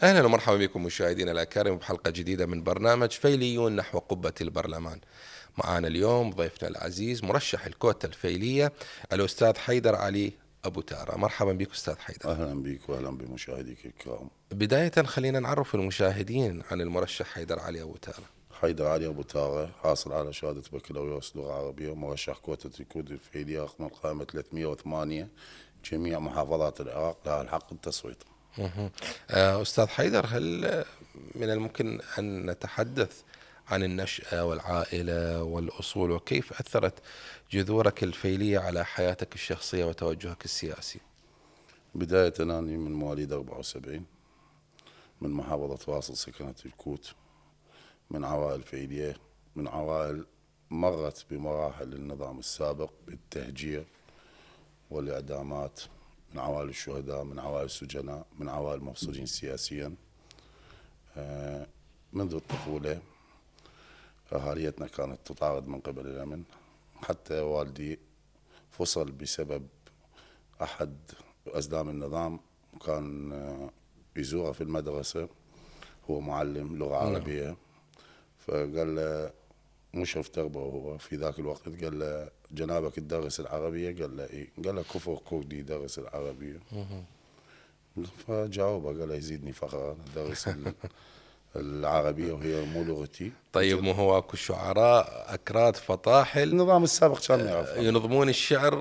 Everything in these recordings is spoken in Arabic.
أهلا ومرحبا بكم مشاهدينا الأكارم بحلقة جديدة من برنامج فيليون نحو قبة البرلمان. معنا اليوم ضيفنا العزيز مرشح الكوتا الفيلية الأستاذ حيدر علي أبو تارة. مرحبا بك أستاذ حيدر. أهلا بك وأهلا بمشاهديك الكرام. بداية خلينا نعرف المشاهدين عن المرشح حيدر علي أبو تارة. حيدر علي أبو تارة حاصل على شهادة بكالوريوس لغة عربية، مرشح كوتا الكود الفيلية رقم القائمة 308، جميع محافظات العراق لها الحق التصويت. أستاذ حيدر، هل من الممكن أن نتحدث عن النشأة والعائلة والأصول وكيف أثرت جذورك الفيلية على حياتك الشخصية وتوجهك السياسي؟ بداية أني من مواليد 74، من محافظة واصل سكنة الكوت، من عوائل فيلية، من عوائل مرت بمراحل النظام السابق بالتهجير والإعدامات، من عوائل الشهداء، من عوائل السجناء، من عوائل المفصولين سياسيا. منذ الطفولة أهاليتنا كانت تطارد من قبل الأمن، حتى والدي فصل بسبب أحد أزلام النظام، كان يزوره في المدرسة، هو معلم لغة نعم. عربية، فقال له مشرف تربوي هو في ذاك الوقت، قال له جنابك تدرس العربية؟ قال له إيه؟ قال له كفر كردي يدرس العربية. فجاوبه قال له يزيدني فخرا أدرس العربية وهي مو لغتي. طيب، مو هو اكو شعراء اكراد فطاحل النظام السابق كان يعرف هذا. ينظمون الشعر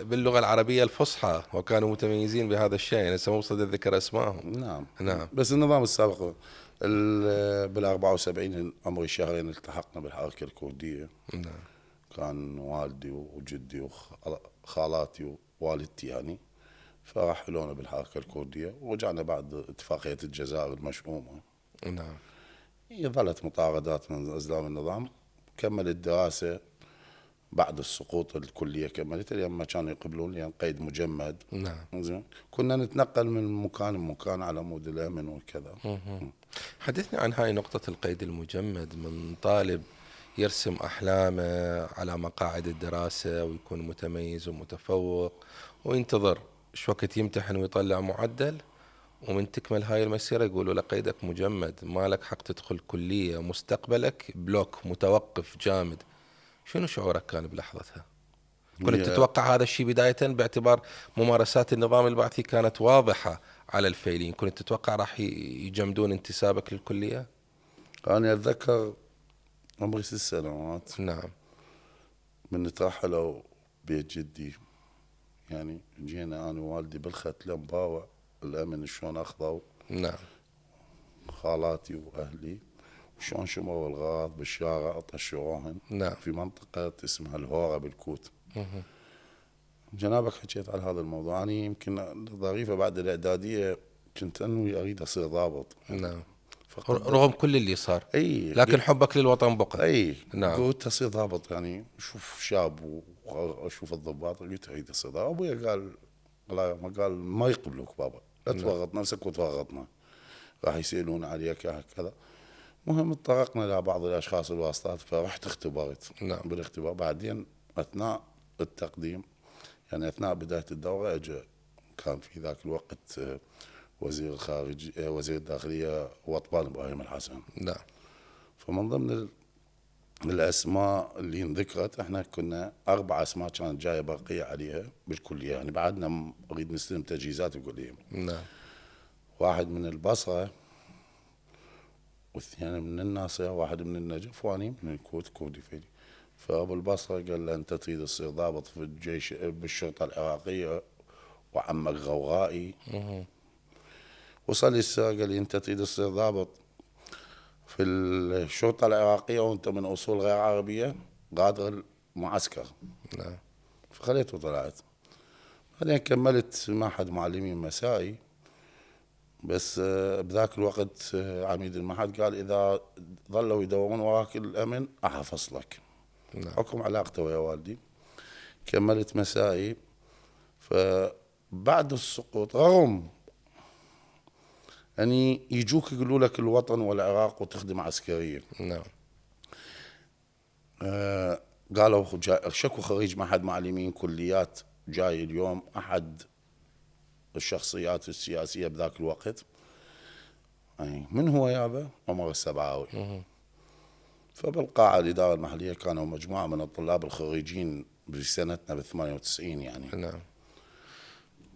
باللغة العربية الفصحى وكانوا متميزين بهذا الشيء، يعني هسه مو بصدد ذكر اسمائهم. نعم. نعم. بس النظام السابق بال 74 عمري شهرين التحقنا بالحركة الكردية. نعم. كان والدي وجدي وخالاتي ووالدتي يعني، فرحلونا بالحركة الكردية ورجعنا بعد اتفاقية الجزائر المشؤومة. نعم. هي ظلت مطاردات من أزلام النظام. كمل الدراسة بعد السقوط الكلية، كملت لما كانوا يقبلون لي قيد مجمد. نعم. زين، كنا نتنقل من مكان لمكان على مود الأمن وكذا. حدثني عن هاي نقطة القيد المجمد، من طالب يرسم أحلامه على مقاعد الدراسة ويكون متميز ومتفوق وينتظر شو وقت يمتحن ويطلع معدل، ومن تكمل هاي المسيرة يقولوا له قيدك مجمد، ما لك حق تدخل كلية، مستقبلك بلوك متوقف جامد. شنو شعورك كان بلحظتها؟ كنت هي تتوقع هذا الشيء بداية باعتبار ممارسات النظام البعثي كانت واضحة على الفيلين؟ كنت تتوقع راح يجمدون انتسابك للكلية؟ أنا أتذكر عمري 6 سنوات نعم. من نترحلوا بيت جدي، يعني جينا أنا ووالدي بالختلة مباوع الأمن شلون أخذوا نعم. خالاتي وأهلي، وشلون شمروا الغراض بالشارع طشروهن نعم. في منطقة اسمها الهورة بالكوت. جنابك حكيت على هذا الموضوع، أنا يمكن ظريفة بعد الإعدادية كنت أنوي أريد أصير ضابط يعني. نعم. فقد رغم كل اللي صار، أي لكن حبك للوطن بقى. أي نعم. قلت أصير ضابط، يعني أشوف شاب وأشوف الضباط، قلت أريد أصير ضابط. أبويا قال لا، ما قال ما يقبلوك بابا، لا نعم. تورط نفسك وتورطنا، راح يسألون عليك هكذا. مهم اتطرقنا إلى بعض الأشخاص الواسطات، فرحت اختبرت. نعم. بالاختبار بعدين أثناء التقديم، يعني أثناء بداية الدورة، أجا كان في ذاك الوقت وزير الخارجية وزير الداخلية وطبان إبراهيم الحسن. نعم. فمن ضمن الأسماء اللي انذكرت، احنا كنا 4 أسماء كانت جاية برقية عليها بالكلية، يعني بعدنا نريد نستلم تجهيزات الكلية. نعم. واحد من البصرة، والثاني من الناصرة، واحد من النجف، واني من الكوت كردي فيلي. فأبو البصرة قال له أنت تريد تصير ضابط في الجيش بالشرطة العراقية وعمك غوغائي. وصل لي السؤال قال لي أنت تريد تصير ضابط في الشرطة العراقية وأنت من أصول غير عربية، غادر المعسكر. نعم. فخليته وطلعت. بعدين كملت معهد معلمين مسائي، بس بذاك الوقت عميد المعهد قال إذا ظلوا يدورون وراك الأمن أحفظ لك. نعم. حكم علاقته ويا والدي، كملت مسائي. فبعد السقوط، رغم أني يجوك يقولوا لك الوطن والعراق وتخدم عسكريا، نعم. قالوا شكو خريج معهد معلمين كليات جاي اليوم أحد الشخصيات السياسية بذاك الوقت، أي من هو يابا؟ عمر السبعاوي. فبالقاعة الإدارة المحلية كانوا مجموعة من الطلاب الخريجين بسنتنا ب98 يعني. نعم.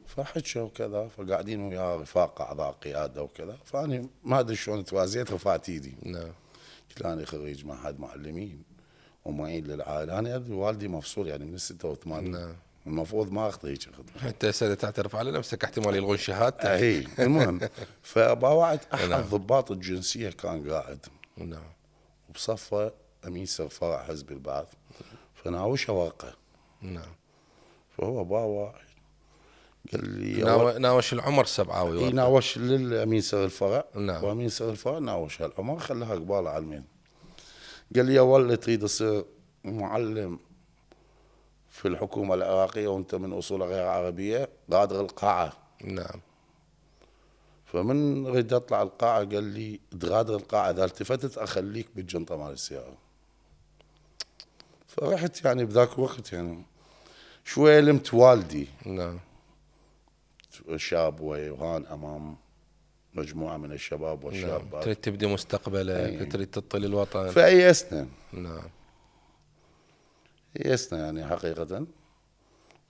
فحكوا وكذا، فقاعدين ويا رفاق أعضاء قيادة وكذا، فأنا ما أدري شلون توازيت، رفعت إيدي. نعم. قلت أنا خريج معهد معلمين ومعيد للعائلة، أنا أدري والدي مفصول يعني من 86. نعم. المفروض ما أخذ هيك خدمة. انت هسه تعترف على نفسك احتمال يلغون شهادتك. أي المهم، فباوعت أحد نعم. ضباط الجنسية كان قاعد نعم. وبصفه أمين سر فرع حزب البعث، فناوشه ورقة. نعم. فهو باوع قال لي يا ولد، ناوش العمر السبعاوي اي ورقة. ناوش للأمين سر الفرع. نعم. وأمين سر الفرع ناوش هالعمر، خلاها قبالة على المين. قال لي يا ولد تريد تصير معلم في الحكومة العراقية وانت من أصول غير عربية، غادر القاعة. نعم. فمن ريد اطلع القاعة قال لي تغادر القاعة، اذا التفتت اخليك بالجنطة مال السيارة. فرحت يعني بذاك الوقت يعني شوية لمت والدي. نعم. شاب ويوهان امام مجموعة من الشباب نعم. والشابات. تريد تبدي مستقبلك، تريد تطل الوطن. فأيسنا. نعم. يسنا يعني حقيقة،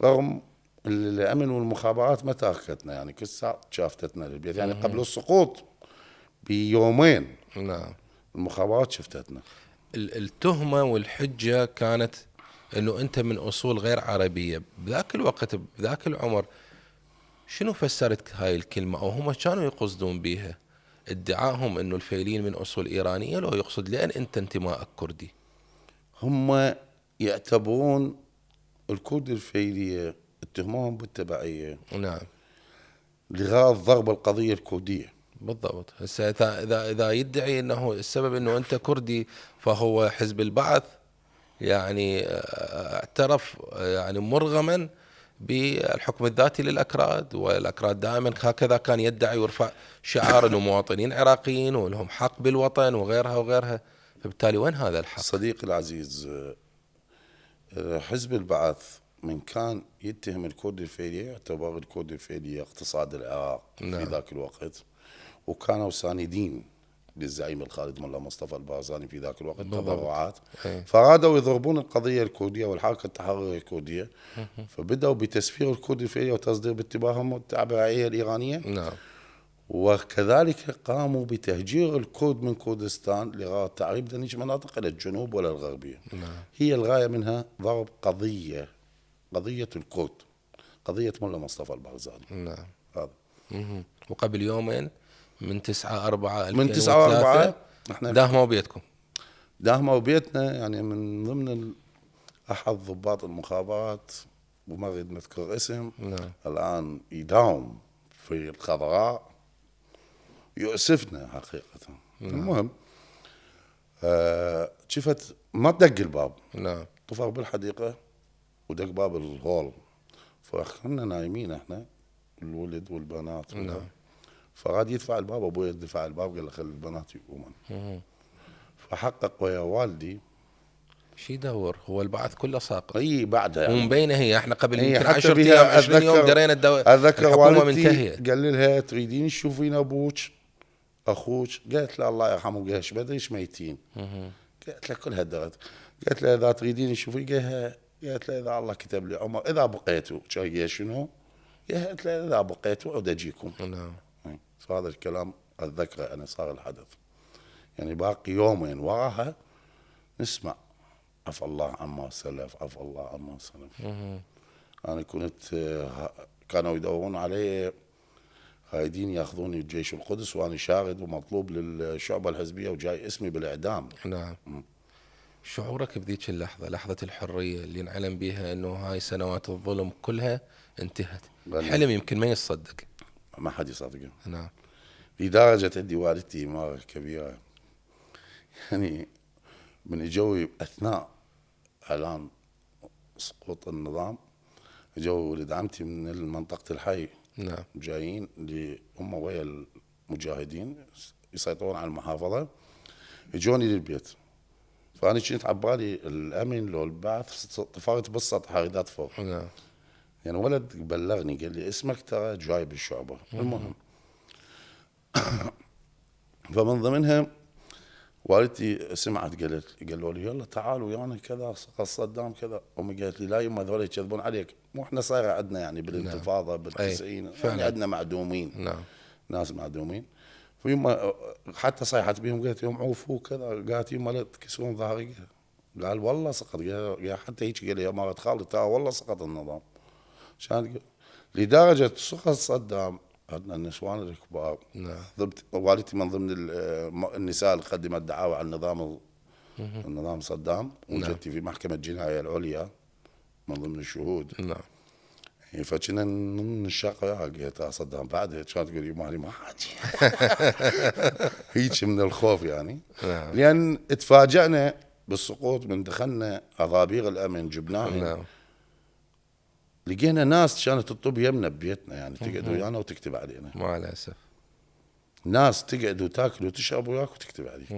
رغم الأمن والمخابرات ما تركتنا يعني، كل ساعة شافتتنا للبيت يعني. قبل السقوط بيومين نعم. المخابرات شفتتنا. التهمة والحجة كانت انه انت من اصول غير عربية. بذاك الوقت بذاك العمر شنو فسرت هاي الكلمة، او هم كانوا يقصدون بيها؟ ادعاهم انه الفيلين من اصول ايرانية، لو يقصد لان انت انتمائك كردي؟ هم يعتبرون الكرد الفيلية اتهموهم بالتبعية نعم. لغرض ضرب القضية الكردية. بالضبط. هسه اذا يدعي انه السبب انه انت كردي، فهو حزب البعث يعني اعترف يعني مرغما بالحكم الذاتي للأكراد، والأكراد دائما هكذا كان يدعي ويرفع شعار أنه مواطنين عراقيين ولهم حق بالوطن وغيرها وغيرها. فبالتالي وين هذا الحق؟ صديقي العزيز، حزب البعث من كان يتهم الكرد الفيلية يعتبر الكرد الفيلية اقتصاد العراق. نعم. في ذاك الوقت، وكانوا ساندين للزعيم الخالد ملا مصطفى البارزاني في ذاك الوقت تبرعات. فأرادوا يضربون القضية الكردية والحركة التحررية الكردية، فبدأوا بتسفير الكرد الفيلية وتصدير باتباعهم التبعية الإيرانية. نعم. وكذلك قاموا بتهجير الكرد من كردستان لغاية تعريب دنيش مناطق إلى الجنوب ولا الغربية. نعم. هي الغاية منها ضرب قضية الكرد، قضية ملا مصطفى البارزاني. نعم. هذا وقبل يومين من 9/4/2003 من 9/4 احنا داهموا بيتكم. داهموا بيتنا يعني، من ضمن أحد ضباط المخابرات وما نريد نذكر اسم. نعم. الآن يداوم في الخضراء، يؤسفنا حقيقة. المهم شفت ما تدق الباب. نعم. طفر بالحديقة ودق باب الهول، فكنا نايمين احنا الولد والبنات. نعم. فغاد يدفع الباب، ابوي يدفع الباب قال له خلي البنات يقومون. فحقق ويا والدي. شي يدور هو البعث كله ساقط. اي بعدها يعني ومبينه هي احنا قبل هي يمكن حتى 10 بيها ايام 20 يوم درينا اتذكر الحكومة والدتي منتهية. قال لها تريدين تشوفين ابوك اخوك؟ قالت له الله يرحمه، قال ايش بدريش ميتين. قالت له كل هالدرجة. قالت له اذا تريدين تشوفين؟ قالت له اذا الله كتب لي عمر، اذا بقيتوا. شنو؟ قالت له اذا بقيتوا عود اجيكم. نعم. فهذا الكلام اتذكره انا، صار الحدث يعني باقي يومين وراها نسمع عفى الله عما سلف، عفى الله عما سلف. انا كنت كانوا يدورون علي هايدين ياخذوني الجيش القدس، وانا شارد ومطلوب للشعبة الحزبية وجاي اسمي بالاعدام. نعم. شعورك بذيك اللحظة، لحظة الحرية اللي نعلم بها انه هاي سنوات الظلم كلها انتهت، حلم يمكن ما يصدق. ما حد يصدقه. نعم. لدرجة عندي والدتي إمارة كبيرة يعني، من اجوا اثناء اعلان سقوط النظام، اجوا ولد عمتي من منطقة الحي. نعم. جايين اللي هم ويا المجاهدين يسيطرون على المحافظة، اجوني للبيت. فأنا كنت عبالي الأمن لو البعث، طفرت بالسطح هايدات فوق. نعم. يعني ولد بلغني قال لي اسمك ترى جاي بالشعبة. المهم فمن ضمنها والدتي سمعت، قالوا لي يلا تعالوا ويانا كذا سقط صدام كذا. امي قالت لي لا يما هذول يكذبون عليك، مو احنا صايره عندنا يعني بالانتفاضه بالتسعين يعني عندنا معدومين، نعم. ناس معدومين. فيما حتى صيحت بهم قالت يوم عوفوا كذا، قالت يما لا تكسرون ظهري. قال والله سقط، قال حتى هيك قال لي يا مرة خالد ترى والله سقط النظام. لدرجة سقط صدام عندنا النسوان الكبار. نعم. والدتي من ضمن النساء اللي قدمت دعاوى على النظام صدام، وجدتي في محكمة الجناية العليا من ضمن الشهود. نعم. فكنا نشاق وياها، قلت صدام بعد كانت تقول لي مالي ما حاجي هيك من الخوف يعني. نعم. لأن تفاجأنا بالسقوط من دخلنا أضابير الأمن جبناهم. نعم. لقينا ناس كانت تطب يمنا ببيتنا يعني تقعد ويانا وتكتب علينا. مع الأسف. ناس تقعد وتاكل وتشرب وياك وتكتب عليك.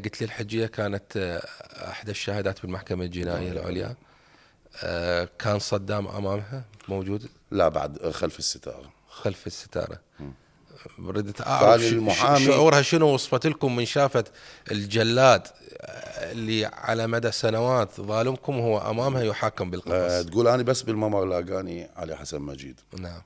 قلت لي الحجية كانت أحدى الشاهدات بالمحكمة الجنائية العليا. كان صدام أمامها موجود؟ لا بعد خلف الستارة. خلف الستارة. ردت أعرف شعورها شنو وصفت لكم من شافت الجلاد اللي على مدى سنوات ظالمكم وهو أمامها يحاكم بالقفص. تقول أنا بس بالممر لاقاني علي حسن مجيد. نعم.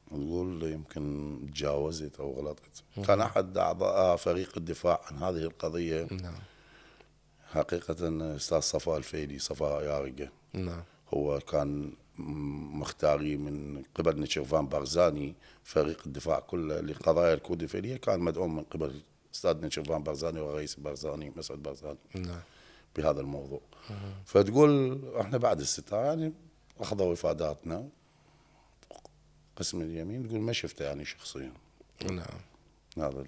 تقول يمكن تجاوزت أو غلطت. كان أحد أعضاء فريق الدفاع عن هذه القضية. نعم. حقيقة أستاذ صفاء الفيلي، صفاء يارقة. نعم. هو كان مختاري من قبل نشرفان بارزاني، فريق الدفاع كله لقضايا الكود الفعلية كان مدعوم من قبل أستاذ نشرفان بارزاني ورئيس بارزاني مسعود بارزاني. نعم. بهذا الموضوع. فتقول احنا بعد الستار يعني اخذوا افاداتنا قسم اليمين، تقول ما شفته يعني شخصيا. نعم. هذا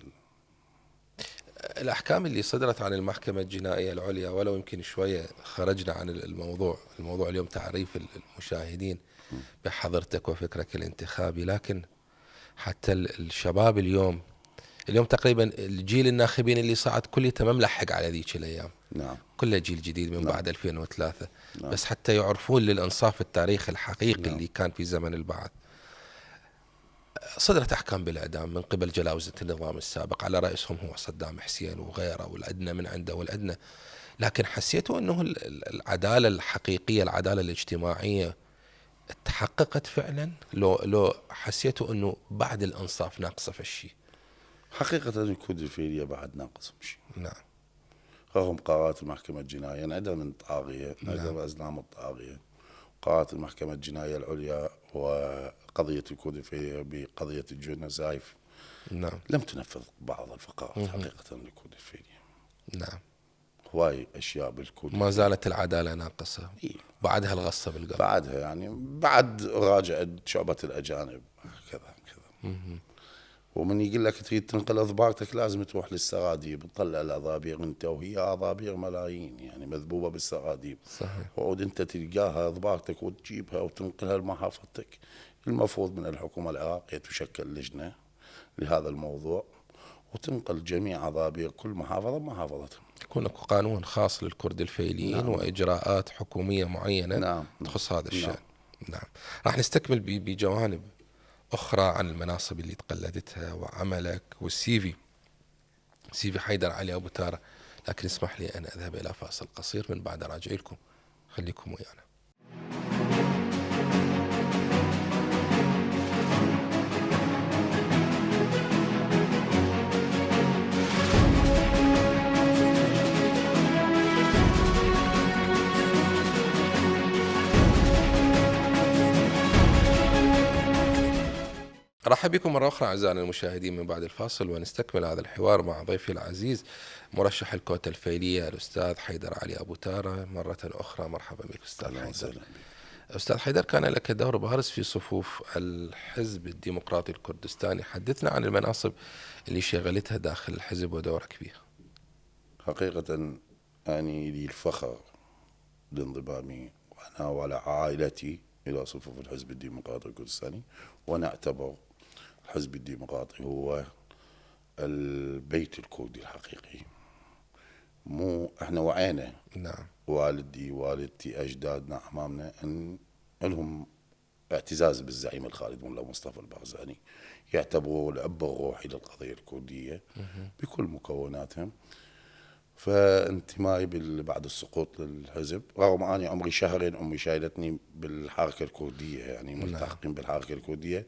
الأحكام اللي صدرت عن المحكمة الجنائية العليا، ولو يمكن شوية خرجنا عن الموضوع اليوم تعريف المشاهدين بحضرتك وفكرك الانتخابي، لكن حتى الشباب اليوم تقريبا الجيل الناخبين اللي صعد كله مملحق على ذيك الأيام. نعم. كله جيل جديد من نعم. بعد 2003. نعم. بس حتى يعرفون للإنصاف التاريخ الحقيقي. نعم. اللي كان في زمن البعث. صدرت أحكام بالإعدام من قبل جلاوزة النظام السابق، على رئيسهم هو صدام حسين وغيره والأدنى من عنده والأدنى. لكن حسيتوا أنه العدالة الحقيقية، العدالة الاجتماعية تحققت فعلا؟ لو حسيتوا أنه بعد الإنصاف ناقصة في الشيء؟ حقيقة الكود الفعلية بعد ناقص شيء. نعم. رغم قرارات المحكمة الجنائية انعدم الطاغية، انعدم أزلام الطاغية. قرارات المحكمة الجنائية العليا وقضية الكود الفعلية بقضية الجنة زايف. نعم. لم تنفذ بعض الفقرات حقيقة للكود الفعلية. نعم. هواي أشياء بالكود ما زالت العدالة ناقصة. إيه؟ بعدها الغصة بالقلب. بعدها يعني بعد راجع شعبة الأجانب كذا. ومن يقول لك تريد تنقل أضباطك لازم تروح للسراديب تطلع الأضابير أنت، وهي أضابير ملايين يعني مذبوبة بالسراديب. صحيح. وعود أنت تلقاها أضباطك وتجيبها وتنقلها لمحافظتك. المفروض من الحكومة العراقية تشكل لجنة لهذا الموضوع وتنقل جميع أضابير كل محافظة بمحافظتها. يكون قانون خاص للكرد الفعليين. نعم. وإجراءات حكومية معينة. نعم. تخص هذا الشأن. نعم. راح نستكمل بجوانب أخرى عن المناصب اللي تقلدتها وعملك والسيفي حيدر علي أبو تارة، لكن اسمح لي أن أذهب إلى فاصل قصير، من بعد راجع لكم. خليكم ويانا. رحب بكم مرة أخرى أعزائنا المشاهدين من بعد الفاصل، ونستكمل هذا الحوار مع ضيفي العزيز مرشح الكوتا الفيلية الأستاذ حيدر علي أبو تارة. مرة أخرى مرحبا بك أستاذ حيدر. أستاذ حيدر، كان لك دور بارز في صفوف الحزب الديمقراطي الكردستاني، حدثنا عن المناصب اللي شغلتها داخل الحزب ودورك فيها. حقيقة أني لي الفخر لانضمامي وأنا وعلى عائلتي إلى صفوف الحزب الديمقراطي الكردستاني، وأنا أعتبر الحزب الديمقراطي هو البيت الكردي الحقيقي. مو احنا وعينا. نعم. والدي والدتي أجدادنا أمامنا أن لهم اعتزاز بالزعيم الخالد ملا مصطفى البارزاني، يعتبروه الأب الروحي للقضية الكردية بكل مكوناتهم. فانتمائي بعد السقوط للحزب، رغم أني عمري شهرين أمي شايلتني بالحركة الكردية، يعني ملتحقين بالحركة الكردية،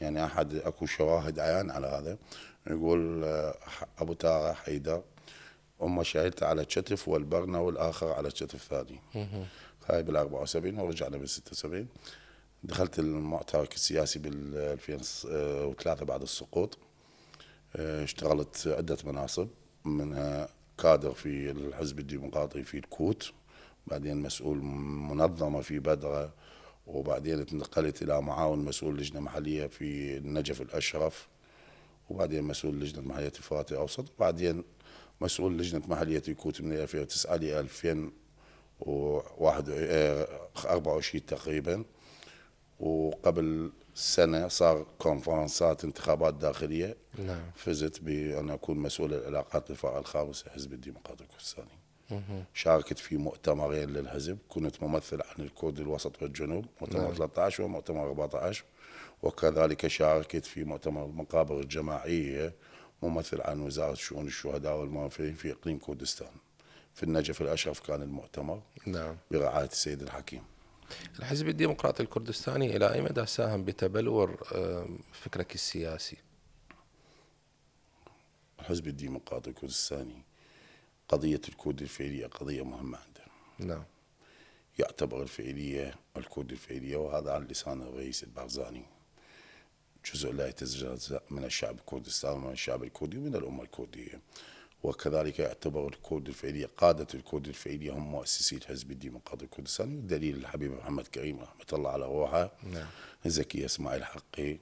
يعني أكو شواهد عيان على هذا. يقول أبو تارة حيدر أمه شايلته على كتف والبرنة والآخر على كتف ثاني. هاي بال74 ورجعنا بال76. دخلت المعترك السياسي بال2003 بعد السقوط. اشتغلت عدة مناصب، منها كادر في الحزب الديمقراطي في الكوت، بعدين مسؤول منظمة في بدرة، وبعدين انتقلت إلى معاون مسؤول لجنة محلية في النجف الأشرف، وبعدين مسؤول لجنة محلية الفرات الأوسط، وبعدين مسؤول لجنة محلية الكوت من 2009 ل 2024 تقريبا. وقبل سنة صار كونفرنسات انتخابات داخلية. نعم. فزت بأن أكون مسؤول العلاقات الفرع الخامس حزب الديمقراطي الكردستاني. شاركت في مؤتمرين للحزب، كنت ممثل عن الكرد الوسط والجنوب، مؤتمر 13 ومؤتمر 14، وكذلك شاركت في مؤتمر المقابر الجماعية، ممثل عن وزارة شؤون الشهداء والموفرين في إقليم كردستان. في النجف الأشرف كان المؤتمر. نعم. برعاية السيد الحكيم. الحزب الديمقراطي الكردستاني إلى أي مدى ساهم بتبلور فكرك السياسي؟ الحزب الديمقراطي الكردستاني قضية الكرد الفعلية قضية مهمة عنده. نعم. يعتبر الكرد الفعلية، وهذا عن لسان الرئيس البارزاني، جزء لا يتجزأ من الشعب الكردستاني ومن الشعب الكردي ومن الأمة الكردية. وكذلك يعتبر الكرد الفعلية، قادة الكرد الفعلية هم مؤسسي الحزب الديمقراطي الكردستاني، والدليل الحبيب محمد كريم رحمة الله على روحه، نعم. زكي اسماعيل حقي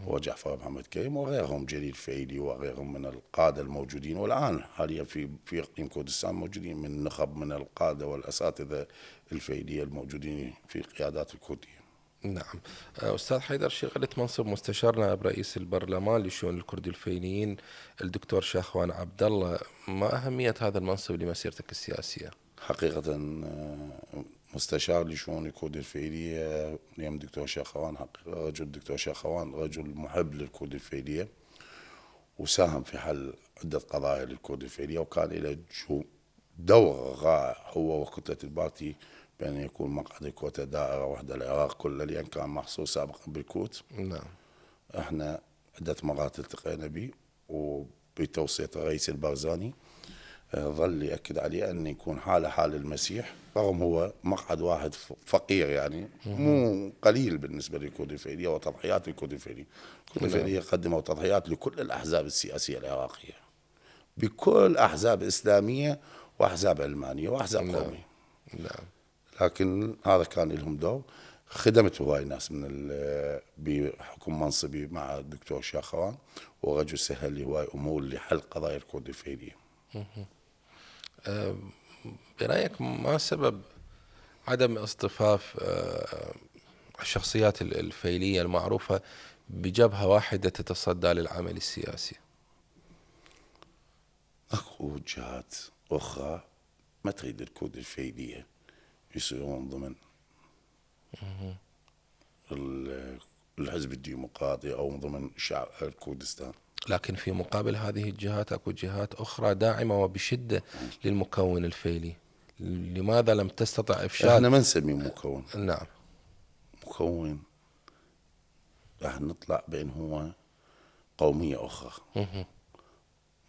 وجعفر محمد كريم وغيرهم، جليل فعيلي وغيرهم من القادة الموجودين، والآن حاليا في إقليم كردستان موجودين من نخب من القادة والأساتذة الفعيلية الموجودين في القيادات الكردية. نعم. أستاذ حيدر، شغلت منصب مستشار نائب رئيس البرلمان لشؤون الكرد الفعليين الدكتور شاخوان عبد الله، ما أهمية هذا المنصب لمسيرتك السياسية؟ حقيقة مستشار لشؤون الكرد الفعلية يم دكتور شاخوان، دكتور شاخوان رجل محب للكرد الفعلية، وساهم في حل عدة قضايا للكرد الفعلية، وكان له دور رائع هو وكتلة البارتي بأن يكون مقعد الكوتا دائرة واحدة العراق كله، لأن كان محصور سابقا بالكوت. نعم. احنا عدة مرات التقينا به، وبتوصية الرئيس البارزاني ظل يأكد عليه أن يكون حاله حال المسيح، رغم هو مقعد واحد فقير، يعني مو قليل بالنسبة للكرد الفعلية وتضحيات الكرد الفعلية. الكرد الفعلية قدموا تضحيات لكل الأحزاب السياسية العراقية، بكل أحزاب إسلامية وأحزاب علمانية وأحزاب قومية. نعم. لكن هذا كان لهم دور. خدمت هواي ناس بحكم منصبي مع الدكتور شاخوان، ورجل سهل لي هواي أمور لحل قضايا الكرد الفعلية. برأيك ما سبب عدم اصطفاف الشخصيات الفيلية المعروفة بجبهة واحدة تتصدى للعمل السياسي؟ أكو جهات أخرى ما تريد الكرد الفعلية يصيرون ضمن الحزب الديمقراطي أو ضمن شعب كردستان. لكن في مقابل هذه الجهات أكو جهات أخرى داعمة وبشدة للمكون الفيلي، لماذا لم تستطع إفشال؟ احنا ما نسميه مكون. نعم. مكون راح نطلع بأن هو قومية أخرى.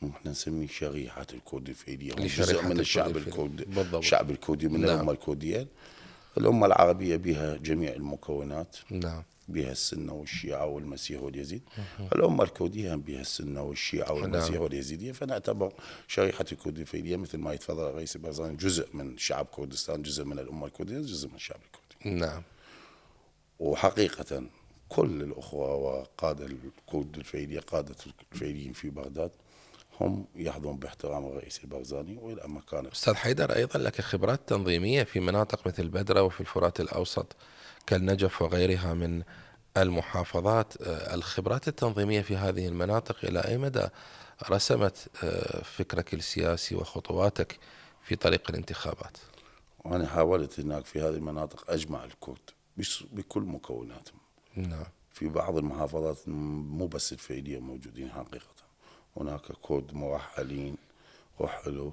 احنا نسميه شريحة الكرد الفعلية، جزء من الشعب الكردي، الشعب الكردي من نعم. الأمة الكردية. الأمة العربية بها جميع المكونات. نعم. بها السنة والشيعة والمسيح واليزيد. الأمة الكردية بها السنة والشيعة والمسيح واليزيدية. فنعتبر شريحة الكرد الفعلية مثل ما يتفضل الرئيس البارزاني جزء من شعب كردستان، جزء من الأمة الكردية، جزء من الشعب الكردي. نعم. وحقيقة كل الأخوة وقادة الكرد الفعلية، قادة الفعليين في بغداد، هم يحظون باحترام الرئيس البارزاني وإلى مكانه. أستاذ حيدر، أيضا لك خبرات تنظيمية في مناطق مثل بدرة وفي الفرات الأوسط كالنجف وغيرها من المحافظات. الخبرات التنظيمية في هذه المناطق إلى أي مدى رسمت فكرك السياسي وخطواتك في طريق الانتخابات؟ وأنا حاولت هناك في هذه المناطق أجمع الكرد بكل مكوناتهم. نعم. في بعض المحافظات مو بس الفيلية موجودين حقيقة، هناك كرد مرحلين رحلوا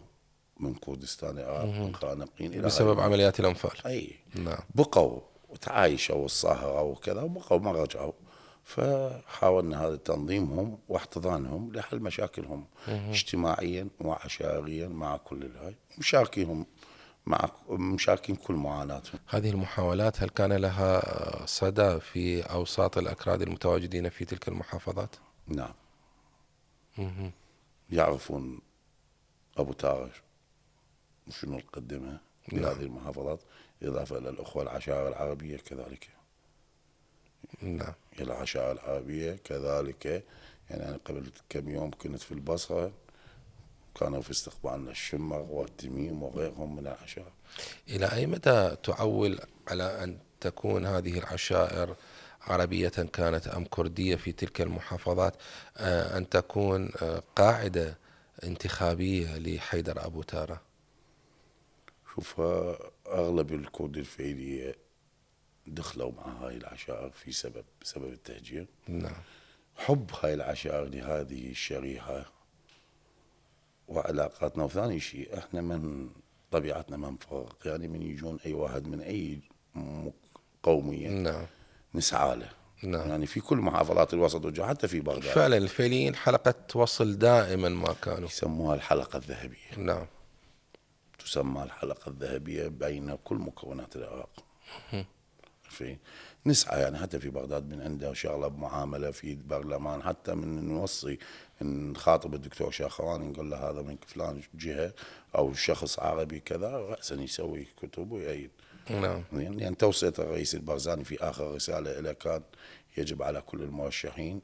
من كردستان العراق من خانقين إلى هاي بسبب عمليات الأنفال. أي نعم. بقوا وتعايشوا الصهرة وكذا وبقوا ما رجعوا، فحاولنا هذا تنظيمهم واحتضانهم لحل مشاكلهم اجتماعيا وعشائريا مع كل الهاي، مشاركين كل معاناتهم. هذه المحاولات هل كان لها صدى في أوساط الأكراد المتواجدين في تلك المحافظات؟ نعم. يعرفون أبو تارج شنو نقدمه في نعم. هذه المحافظات، إضافة إلى الأخوة العشائر العربية كذلك. نعم. العشائر العربية كذلك. يعني أنا قبل كم يوم كنت في البصرة، كانوا في استقبالنا الشمر والتميم وغيرهم من العشائر. إلى أي مدى تعول على أن تكون هذه العشائر عربية كانت أم كردية في تلك المحافظات أن تكون قاعدة انتخابية لحيدر أبو تارة؟ شوف، أغلب الكرد الفعلية دخلوا مع هاي العشائر بسبب التهجير. نعم. حب هاي العشائر لهذه الشريحة وعلاقاتنا. وثاني شيء احنا من طبيعتنا ما نفرق، يعني من يجون اي واحد من اي قومية نعم. نسعى له. نعم. يعني في كل محافظات الوسط والجنوب حتى في بغداد فعلا الفيليين حلقة وصل دائما ما كانوا. يسموها الحلقة الذهبية. نعم. تسمى الحلقة الذهبية بين كل مكونات العراق. في نسعى يعني حتى في بغداد من عنده شغله بمعامله في البرلمان، حتى من نوصي نخاطب الدكتور شاخواني نقول له هذا من فلان جهه او شخص عربي كذا، راسا يسوي كتب ويأيد. نعم. يعني توصيه الرئيس البرزاني في اخر رساله له كان يجب على كل المرشحين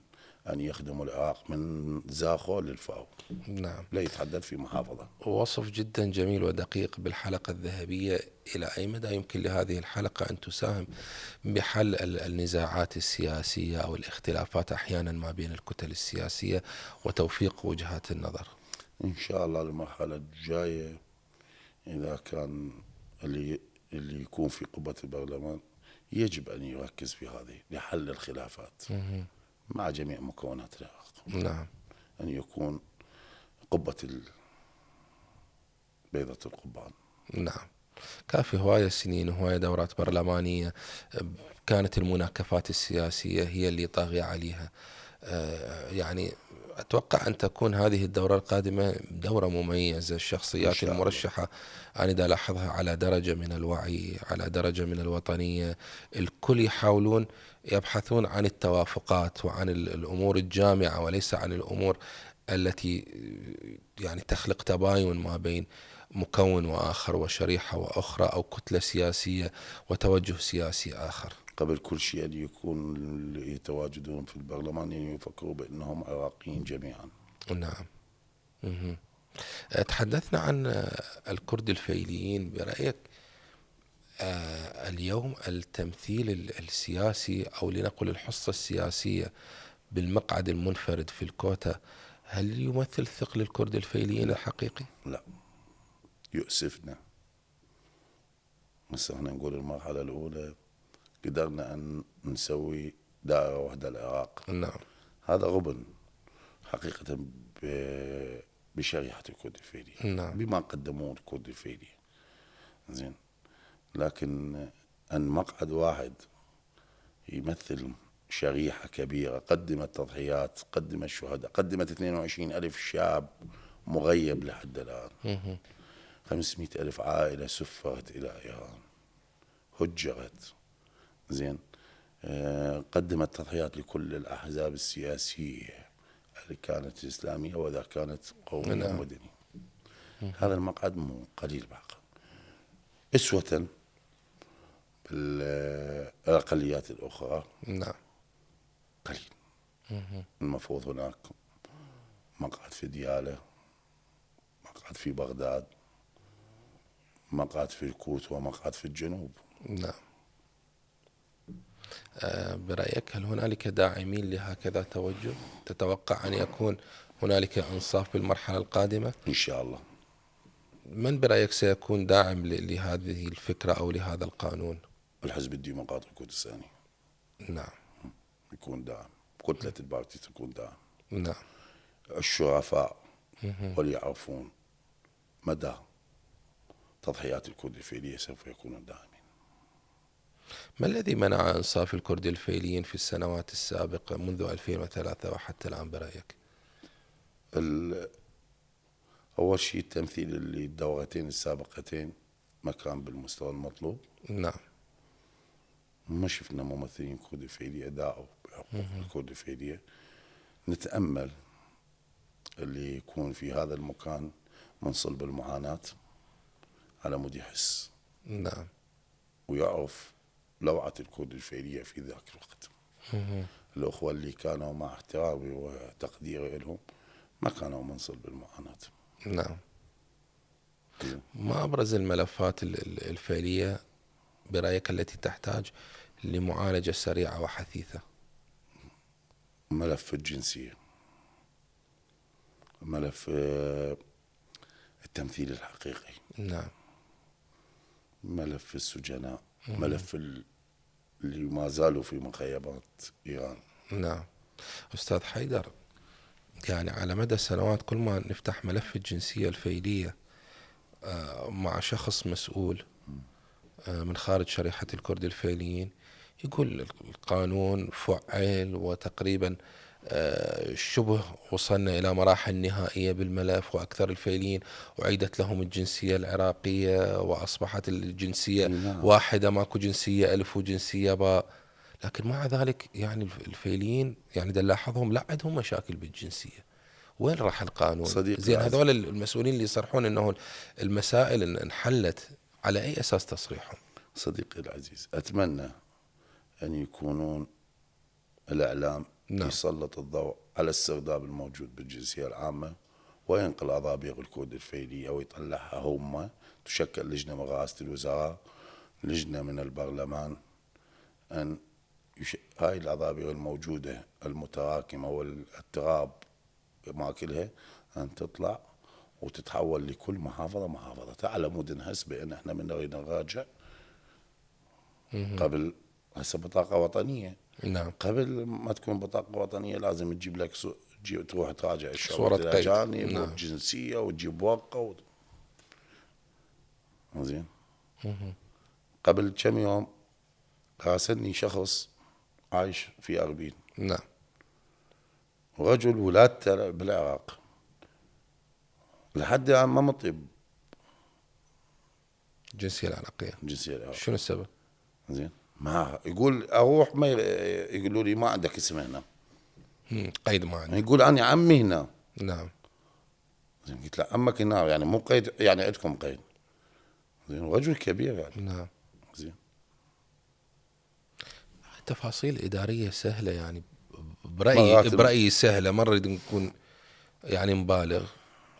ان يخدموا العراق من زاخو للفاو. نعم. لا يتحدد في محافظه. وصف جدا جميل ودقيق بالحلقة الذهبية. إلى أي مدى يمكن لهذه الحلقة أن تساهم بحل النزاعات السياسية أو الاختلافات أحيانا ما بين الكتل السياسية وتوفيق وجهات النظر؟ ان شاء الله المرحله الجايه اذا كان اللي يكون في قبة البرلمان يجب أن يركز في هذه لحل الخلافات مع جميع مكونات العراق. نعم. أن يكون قبة بيضة القبان. نعم. كافي هواية سنين وهواية دورات برلمانية كانت المناكفات السياسية هي اللي طاغية عليها. يعني أتوقع أن تكون هذه الدورة القادمة دورة مميزة. الشخصيات المرشحة أنا دا لاحظها على درجة من الوعي، على درجة من الوطنية. الكل يحاولون يبحثون عن التوافقات وعن الأمور الجامعة وليس عن الأمور التي يعني تخلق تباين ما بين مكون وآخر وشريحة وأخرى أو كتلة سياسية وتوجه سياسي آخر. قبل كل شيء أن يكون اللي يتواجدون في البرلمان يعني يفكروا بأنهم عراقيين جميعا. نعم. تحدثنا عن الكرد الفيليين. برأيك اليوم التمثيل السياسي أو لنقل الحصة السياسية بالمقعد المنفرد في الكوتا هل يمثل ثقل الكرد الفيليين الحقيقي؟ لا، يؤسفنا. مثلا احنا نقول المرحلة الأولى قدرنا أن نسوي دائرة واحدة العراق. نعم. هذا غبن حقيقة بشريحة الكرد الفيلي. نعم. بما قدموه الكرد الفيلي. زين، لكن أن مقعد واحد يمثل شريحة كبيرة قدمت تضحيات، قدمت شهداء، قدمت 22,000 شاب مغيب لحد الآن، 500,000 عائلة سفرت إلى إيران، هجرت. زين، قدمت تضحيات لكل الأحزاب السياسية اللي كانت إسلامية وإذا كانت قومية أو مدنية. هذا المقعد مو قليل بحق أسوة بالأقليات الأخرى. نعم. قليل. المفروض هناك مقعد في ديالى، مقعد في بغداد، مقعد في الكوت ومقعد في الجنوب. نعم. برأيك هل هنالك داعمين لهكذا توجه؟ تتوقع أن يكون هنالك إنصاف بالمرحلة القادمة؟ إن شاء الله. من برأيك سيكون داعم لهذه الفكرة أو لهذا القانون؟ الحزب الديمقراطي الكردستاني نعم. يكون داعم، كتلة البارتي تكون داعم، نعم. الشرفاء وليعرفون مدى تضحيات الكرد الفعلية سوف يكونون داعمين. ما الذي منع إنصاف الكرد الفعليين في السنوات السابقة منذ 2003 وحتى الآن برأيك؟ أول شيء التمثيل اللي الدورتين السابقتين ما كان بالمستوى المطلوب. نعم. ما شفنا ممثلين كرد الفعلية داعوا بحقوق الكرد الفعلية. نتأمل اللي يكون في هذا المكان من صلب المعاناة على مود يحس نعم. ويعرف لوعة الكرد الفعلية في ذاك الوقت. الأخوة اللي كانوا مع احترامي وتقديري لهم ما كانوا من صلب المعاناة. نعم. ما أبرز الملفات الفعلية برأيك التي تحتاج لمعالجة سريعة وحثيثة؟ ملف الجنسية، ملف التمثيل الحقيقي، نعم. ملف السجناء، ملف اللي ما زالوا في مخيمات إيران. نعم. أستاذ حيدر، يعني على مدى السنوات كل ما نفتح ملف الجنسية الفعلية مع شخص مسؤول من خارج شريحة الكرد الفعليين يقول القانون فعل وتقريبا شبه وصلنا إلى مراحل نهائية بالملف، وأكثر الفعليين أعيدت لهم الجنسية العراقية وأصبحت الجنسية واحدة، ماكو جنسية ألف وجنسية باء. لكن مع ذلك يعني الفعليين يعني دا نلاحظهم لا عندهم مشاكل بالجنسية. وين راح القانون؟ زين هذول المسؤولين اللي يصرحون انه المسائل انحلت، على اي اساس تصريحهم؟ صديقي العزيز، اتمنى ان يكونون الاعلام نعم. يسلط الضوء على السرداب الموجود بالجنسية العامة وينقل أضابيق الكود الفعلية ويطلعها هم. تشكل لجنة من رئاسة الوزراء، لجنة من البرلمان، أن هاي الأضابيق الموجودة المتراكمة والتراب ماكلها أن تطلع وتتحول لكل محافظة على مود نحس بأن احنا من نريد نراجع قبل. هسه بطاقة وطنية. نعم. قبل ما تكون بطاقة وطنية لازم تجيب لك تروح تراجع صورة الشهود قيد. الأجانب نعم. والجنسية وتجيب ورقة زين. قبل كم يوم راسلني شخص عايش في أربيل. نعم. رجل ولادته بالعراق لحد الآن ما مطيب الجنسية العراقية. الجنسية العراقية. شنو السبب؟ زين. ما يقول أروح ما يقولوا لي ما عندك اسم هنا. قيد ما عندي. يقول أنا عمي هنا. نعم. زين. قلت له عمك هنا يعني مو قيد، يعني عندكم قيد. زين. رجل كبير يعني. نعم. زين. تفاصيل إدارية سهلة يعني، برأيي سهلة، ما نريد نكون يعني مبالغ.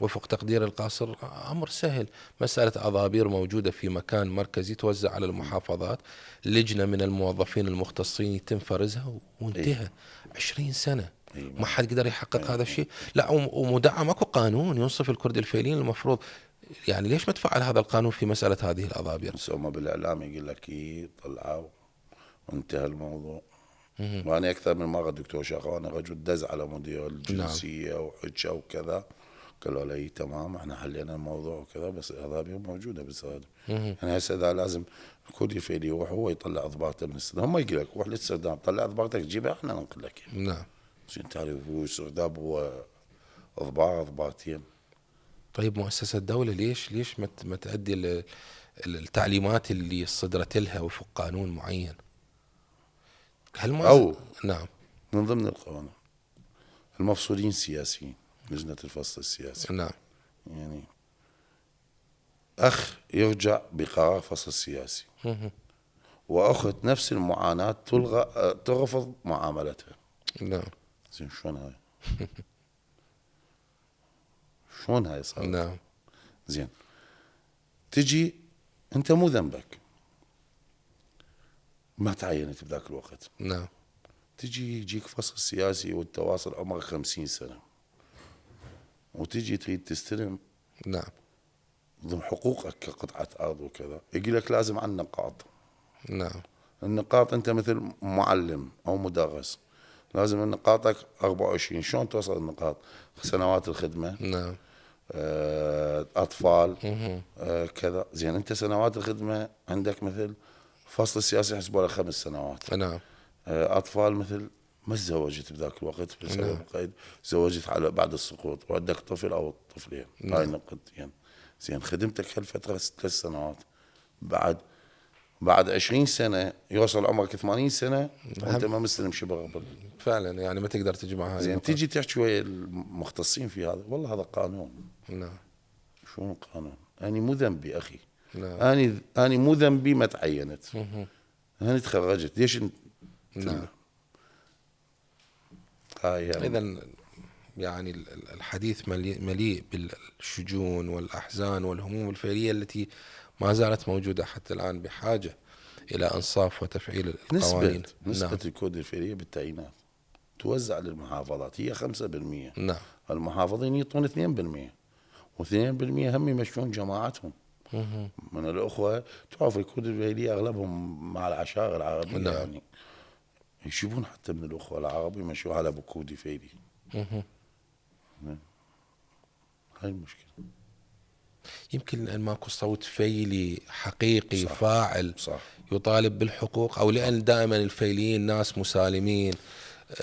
وفق تقدير القاصر أمر سهل، مسألة أضابير موجودة في مكان مركزي توزع على المحافظات، لجنة من الموظفين المختصين يتم فرزها وانتهى. 20 سنة ما حد قدر يحقق هذا الشيء. لا ومدعم اكو قانون ينصف الكرد الفعليين المفروض، يعني ليش ما تفعل هذا القانون في مسألة هذه الأضابير؟ بس هم بالإعلام يقول لك طلعوا وانتهى الموضوع. وأنا أكثر من مرة دكتور شاقة رجل دز على مدير الجنسية وحجة وكذا، قالوا لي تمام احنا حلينا الموضوع وكذا، بس الأضابير موجودة بالسرداب. يعني هسه إذا لازم الكرد الفعلي يروح هو يطلع أضباطه من السرداب، هم يقول لك روح للسرداب طلع أضباطك جيبها احنا ننقل لك. نعم. عشان تعرف هو السرداب هو أضباطين. طيب مؤسسة الدولة ليش ما تؤدي التعليمات اللي صدرت لها وفق قانون معين؟ أو نعم من ضمن القوانين المفصولين سياسيين، لجنة الفصل السياسي. نعم. يعني أخ يرجع بقرار فصل سياسي وأخت نفس المعاناة ترفض معاملتها. نعم. زين شلون هاي؟ شلون هاي صارت؟ نعم. زين تجي أنت مو ذنبك ما تعينت بذاك الوقت. نعم. تجي يجيك فصل سياسي والتواصل عمرك 50 سنة وتجي تريد تستلم. نعم. ضمن حقوقك كقطعة أرض وكذا يقول لك لازم عنا نقاط. نعم. النقاط أنت مثل معلم أو مدرس، لازم نقاطك 24. شلون توصل النقاط؟ سنوات الخدمة، نعم. أطفال، كذا. زين أنت سنوات الخدمة عندك مثل فصل السياسي يحسبوا له 5 سنوات. نعم. أطفال مثل ما تزوجت بذاك الوقت بسبب قيد، تزوجت على بعد السقوط وعندك طفل أو طفلين، هاي نقطتين. زين خدمتك هالفترة 3 سنوات، بعد 20 سنة يوصل عمرك 80 سنة وأنت ما مستلم شبه قبل. فعلا يعني ما تقدر تجمع هاي زين النقاط. تيجي تحكي ويا المختصين في هذا، والله هذا قانون. نعم. شو قانون؟ أنا مو ذنبي أخي. نعم. أنا مو ذنبي ما تعينت. أنا تخرجت ليش نعم. هاي يعني. إذا يعني الحديث مليء بالشجون والأحزان والهموم الفعلية التي ما زالت موجودة حتى الآن، بحاجة إلى إنصاف وتفعيل القوانين. نسبة نعم. الكود الفعلية بالتعيينات توزع للمحافظات هي 5%. نعم. المحافظين يعطون 2%، و2% هم يمشون جماعتهم من الأخوة. تعرف الكود الفعلية أغلبهم مع العشائر العربية، نعم. يعني يشوفون حتى من الأخوة العرب يمشوا على بكود فعلي. هاي المشكلة. يمكن لأن ماكو صوت فيلي حقيقي صح. فاعل صح. يطالب بالحقوق، أو لأن دائما الفيليين ناس مسالمين،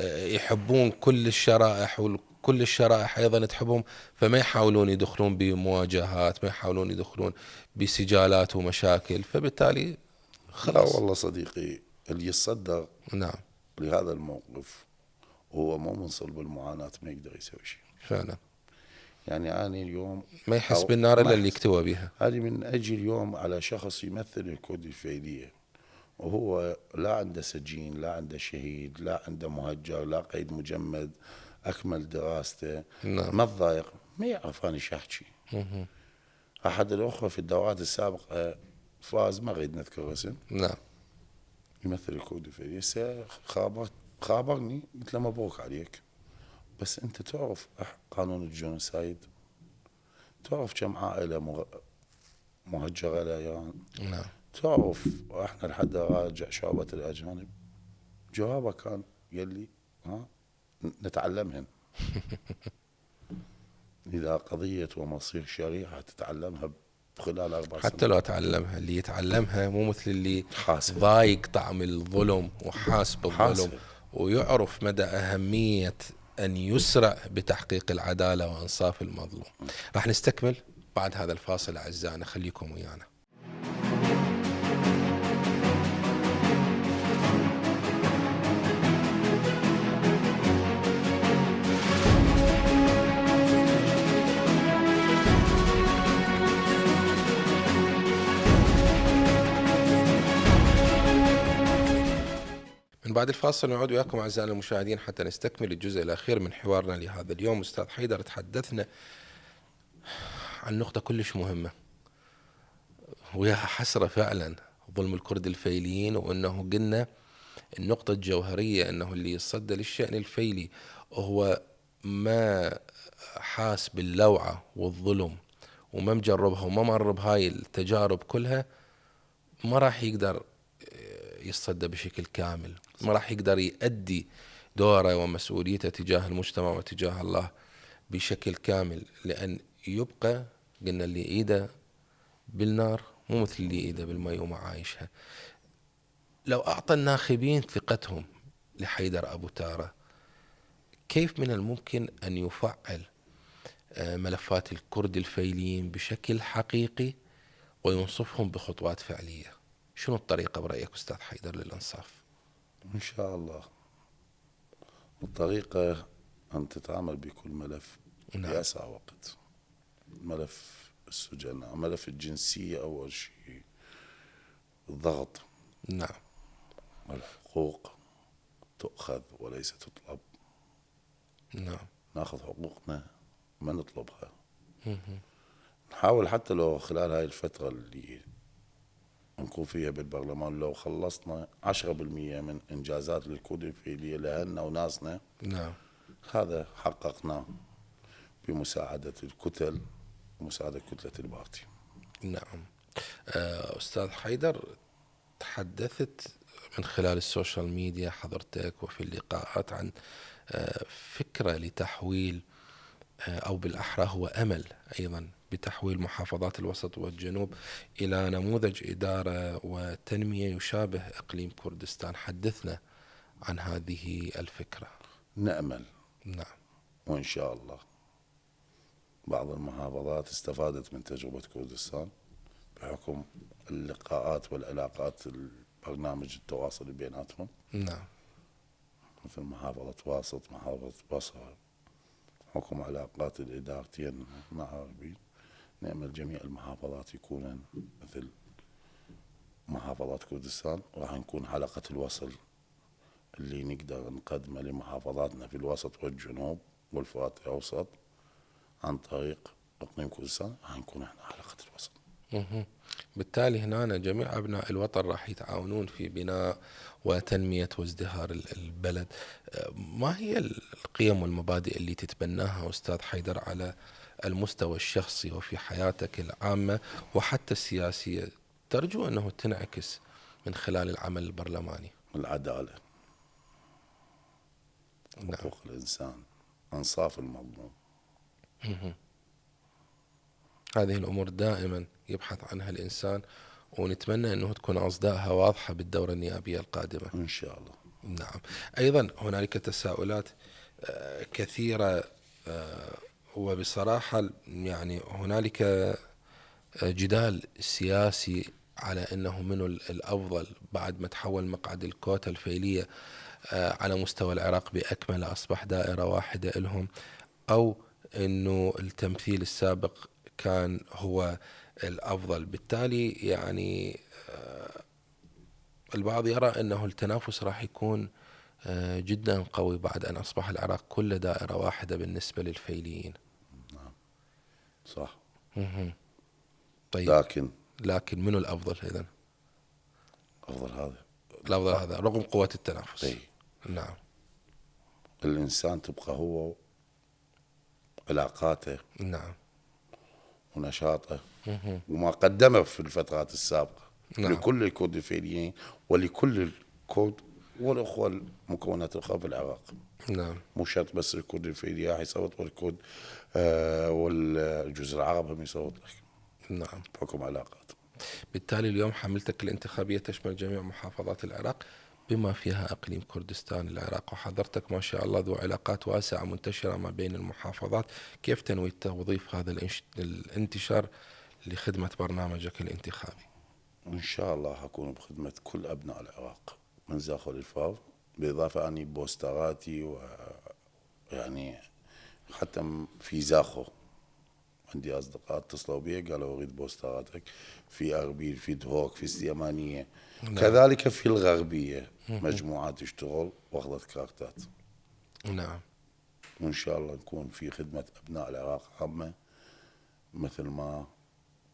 يحبون كل الشرائح، وكل الشرائح أيضا تحبهم، فما يحاولون يدخلون بمواجهات، ما يحاولون يدخلون بسجالات ومشاكل، فبالتالي لا خلاص. والله صديقي، اللي يتصدر نعم. لهذا الموقف وهو مو من صلب المعاناة ما يقدر يسوي شيء. فعلا يعني أنا اليوم ما يحس بالنار ما إلا اللي أحس. يكتوى بها. هذه من أجي اليوم على شخص يمثل الكود الفعلية، وهو لا عنده سجين، لا عنده شهيد، لا عنده مهجر، لا قيد مجمد، أكمل دراسته. نعم. ما تضايق، ما يعرف أنا شو أحكي. أحد الأخوة في الدورات السابقة فاز، ما أريد نذكر اسم، نعم. يمثل الكود الفعلية. خابرني قلت له مبروك عليك، بس أنت تعرف قانون الجنوسايد؟ تعرف كم عائلة مهجرة إلى إيران؟ نعم. تعرف احنا لحد راجع شعبة الأجانب؟ جوابه كان يلي نتعلمهن. إذا قضية ومصير شريعة تتعلمها خلال 4 سنوات. حتى لو تعلمها، اللي يتعلمها مو مثل اللي حاسب. ضايق طعم الظلم وحاسب الظلم، حاسب. ويعرف مدى أهمية أن يسرع بتحقيق العدالة وإنصاف المظلوم. راح نستكمل بعد هذا الفاصل أعزائنا، خليكم ويانا. من بعد الفاصل نعود وياكم أعزائنا المشاهدين حتى نستكمل الجزء الأخير من حوارنا لهذا اليوم. أستاذ حيدر، تحدثنا عن نقطة كلش مهمة، وياها حسرة فعلا، ظلم الكرد الفيليين، وأنه قلنا النقطة الجوهرية أنه اللي يصدى للشأن الفيلي هو ما حاس باللوعة والظلم وما مجربها وما مر بهاي التجارب كلها، ما راح يقدر يصدى بشكل كامل، ما راح يقدر يؤدي دوره ومسؤوليته تجاه المجتمع وتجاه الله بشكل كامل، لأن يبقى قلنا اللي إيده بالنار مو مثل اللي إيده بالماء وما عايشها. لو أعطى الناخبين ثقتهم لحيدر أبو تارة، كيف من الممكن أن يفعل ملفات الكرد الفيليين بشكل حقيقي وينصفهم بخطوات فعلية؟ شنو الطريقة برأيك أستاذ حيدر للإنصاف؟ إن شاء الله الطريقة أن تتعامل بكل ملف بأسرع وقت. ملف السجناء، ملف الجنسية أول شيء، الضغط. نعم. الحقوق تؤخذ وليس تطلب. نعم. ناخذ حقوقنا ما نطلبها. نحاول حتى لو خلال هاي الفترة اللي نكون فيها بالبرلمان لو خلصنا 10% من إنجازات الكود الفعلية لأهلنا وناسنا. نعم. هذا حققناه بمساعدة الكتل ومساعدة كتلة البارتي. نعم. أستاذ حيدر، تحدثت من خلال السوشيال ميديا حضرتك وفي اللقاءات عن فكرة لتحويل أو بالأحرى هو أمل أيضا بتحويل محافظات الوسط والجنوب إلى نموذج إدارة وتنمية يشابه إقليم كردستان. حدثنا عن هذه الفكرة. نأمل نعم. وإن شاء الله بعض المحافظات استفادت من تجربة كردستان بحكم اللقاءات والعلاقات البرنامج التواصل بيناتهم، نعم. مثل محافظة واسط، محافظة بصرة، حكم علاقات الإدارتين مع أربيل. نأمل جميع المحافظات يكونن مثل محافظات كردستان، راح نكون حلقة الوصل اللي نقدر نقدمه لمحافظاتنا في الوسط والجنوب والفرات الأوسط عن طريق إقليم كردستان، راح نكون احنا حلقة الوصل. بالتالي هنا جميع أبناء الوطن راح يتعاونون في بناء وتنمية وازدهار البلد. ما هي القيم والمبادئ اللي تتبناها أستاذ حيدر على المستوى الشخصي وفي حياتك العامة وحتى السياسية ترجو أنه تنعكس من خلال العمل البرلماني؟ العدالة، نعم. حقوق الإنسان، إنصاف المظلوم. هذه الأمور دائما يبحث عنها الإنسان، ونتمنى أنه تكون أصداءها واضحة بالدورة النيابية القادمة إن شاء الله. نعم. أيضا هنالك تساؤلات كثيرة، وبصراحة يعني هنالك جدال سياسي على أنه من الأفضل بعد ما تحول مقعد الكوتا الفعلية على مستوى العراق بأكمله أصبح دائرة واحدة لهم، أو أنه التمثيل السابق كان هو الأفضل. بالتالي يعني البعض يرى أنه التنافس راح يكون جدا قوي بعد أن أصبح العراق كله دائرة واحدة بالنسبة للفيليين. صح. طيب، لكن منو الأفضل إذن؟ أفضل هذا. الأفضل هذا رغم قوة التنافس. أي. نعم. الإنسان تبقى هو علاقاته نعم. ونشاطه وما قدمه في الفترات السابقة نعم. لكل الكرد الفعليين ولكل الكرد والأخوة المكونات الأخرى في العراق. نعم. مو شرط بس الكرد الفعلي راح يصوت، والكرد والجزء العربي هم يصوت لك. نعم. بحكم علاقات. بالتالي اليوم حملتك الانتخابية تشمل جميع محافظات العراق بما فيها أقليم كردستان العراق، وحضرتك ما شاء الله ذو علاقات واسعة منتشرة ما بين المحافظات. كيف تنوي توظيف هذا الانتشار لخدمة برنامجك الانتخابي؟ إن شاء الله حكون بخدمة كل أبناء العراق من زاخو للفاو، بالإضافة أني بوستراتي ويعني حتى في زاخو عندي أصدقاء اتصلوا بي قالوا أريد بوستراتك في أربيل، في دهوك، في السليمانية. نعم. كذلك في الغربية مجموعات تشتغل واخذت كارتات. نعم. وإن شاء الله نكون في خدمة أبناء العراق عامة مثل ما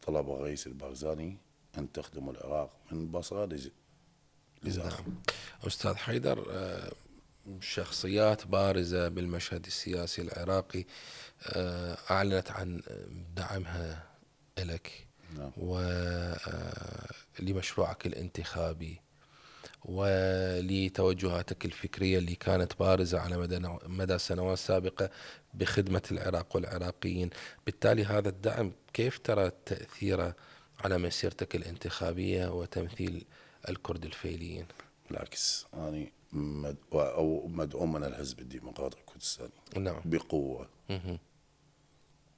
طلب الرئيس البارزاني أن تخدموا العراق من بصرة لزاخو. نعم. أستاذ حيدر، شخصيات بارزة بالمشهد السياسي العراقي أعلنت عن دعمها لك. نعم. ولمشروعك الانتخابي ولتوجهاتك الفكرية اللي كانت بارزة على مدى سنوات سابقة بخدمة العراق والعراقيين. بالتالي هذا الدعم كيف ترى تأثيره على مسيرتك الانتخابية وتمثيل الكرد الفعليين؟ بالعكس أنا مدعوم من الحزب الديمقراطي الكردستاني. نعم. بقوة.